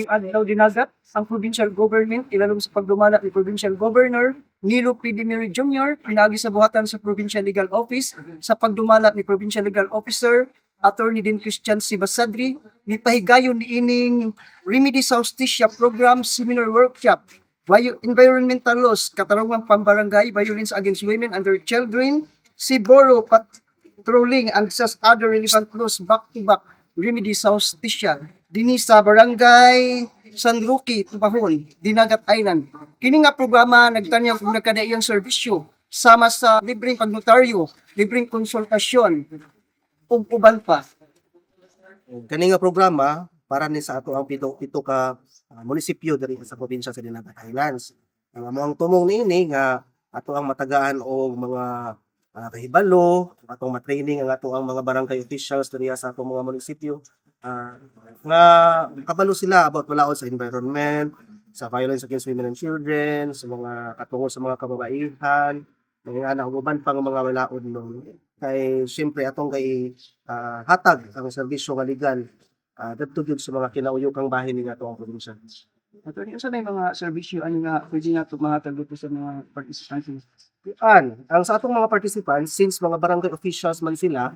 ning adlaw dinagat ang provincial government ilalong sa pagdumala ni Provincial Governor Nilo P. Dimiri Jr. pinagi sa buhatan sa Provincial Legal Office sa pagdumala ni Provincial Legal Officer Attorney Din Christian C. Basadri ni pahigayon ni ining Remedy sa Hustisya Program Seminar Workshop Environmental Laws, Katarungang Pambarangay, Violence Against Women and Their Children, Siboro Patrolling and such other relevant laws back-to-back remedy sa hustisya. Dini sa Barangay San Roque, Tubahon, Dinagat Island. Kini nga programa nagtanyag kung nagkadaiyang serbisyo sama sa libreng pagnotaryo, libreng konsultasyon, ug uban pa. Kani nga programa para ni sa ato ang pito ka munisipyo diri sa probinsya sa Dinagat Highlands. Ang among tumong niini nga ato ang matagaan og mga kahibalo, atong ma-training ang ato ang mga barangay officials diri sa atong mga munisipyo nga kabalo sila about malaod sa environment, sa violence against women and children, sa mga katungod sa mga kababaihan, mga anak uban pang mga malaod no. Kay siyempre atong kay hatag ang serbisyo nga legal dadto gyud sa mga kinauyokang bahin ni ato ang probinsya. Attorney, unsa na yung mga serbisyo ano nga pwede nato mga tagot sa mga participants? Ang sa atong mga participants, since mga barangay officials man sila,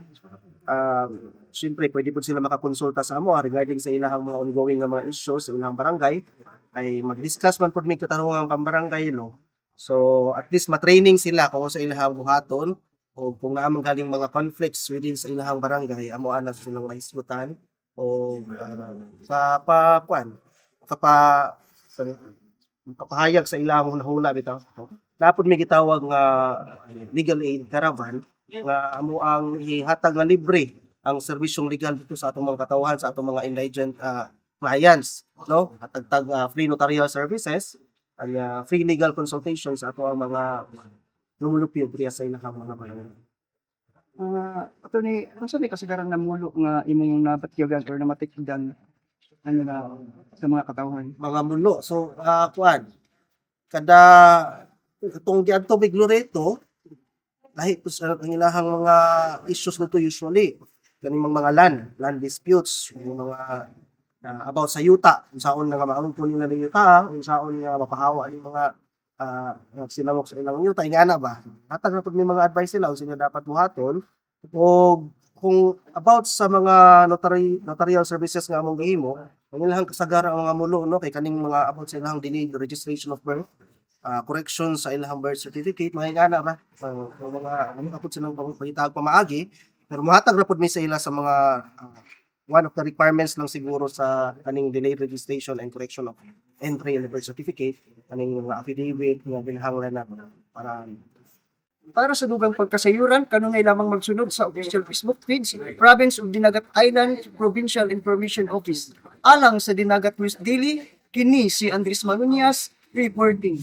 siyempre pwede po sila makakonsulta sa amo regarding sa ilahang mga ongoing nga mga issues sa ilahang barangay, ay mag-discuss man po may katarungang pambarangay, no? So, at least matraining sila kung sa ilahang buhaton, o kung naamang galing mga conflicts within sa ilahang barangay, amo ana silang mahisgutan, o kapahayag sa ilahang hula bitaw. Dapat may gitawag nga legal aid caravan nga amo ang ihatag nga libre ang serbisyong legal dito sa atong mga katawhan, sa atong mga indigent clients, no? Hatag free notarial services and free legal consultation sa ato ang mga lumulupyo diri sa ilahang mga barangay. Attorney, unsa may kasagaran na mulo nga imong nabatyagan or namatikdan ano na sa mga katawhan? Mga mulo. So, kada itong giadto big Loreto, lahi po sa ang ilahang mga issues nito usually kaning mga land disputes, yung mga about sa yuta, unsaon nga maangko nila ng yuta, unsaon nga mapahawa ni mga sinamok sa ilang yuta, ingana ba? Hatag na pud may mga advice sila unsa dapat buhaton o kung about sa mga notarial services nga among gihimo, ang ilahang kasagaran ang mga mulo no kay kaning mga about sa ilahang delayed registration of birth, correction sa ilahang birth certificate, mga ingana ba? Mga kapod silang pangitag pamaagi, pero mahatag na pud mi sa ila sa mga one of the requirements lang siguro sa kaning delayed registration and correction of entry in the birth certificate, kaning mga affidavit nga bilhanglan na Para sa dugang pagkasayuran, kanunay lamang magsunod sa official Facebook page, Province of Dinagat Island, Provincial Information Office. Alang sa Dinagat News Daily, kini si Andres Malunias, reporting.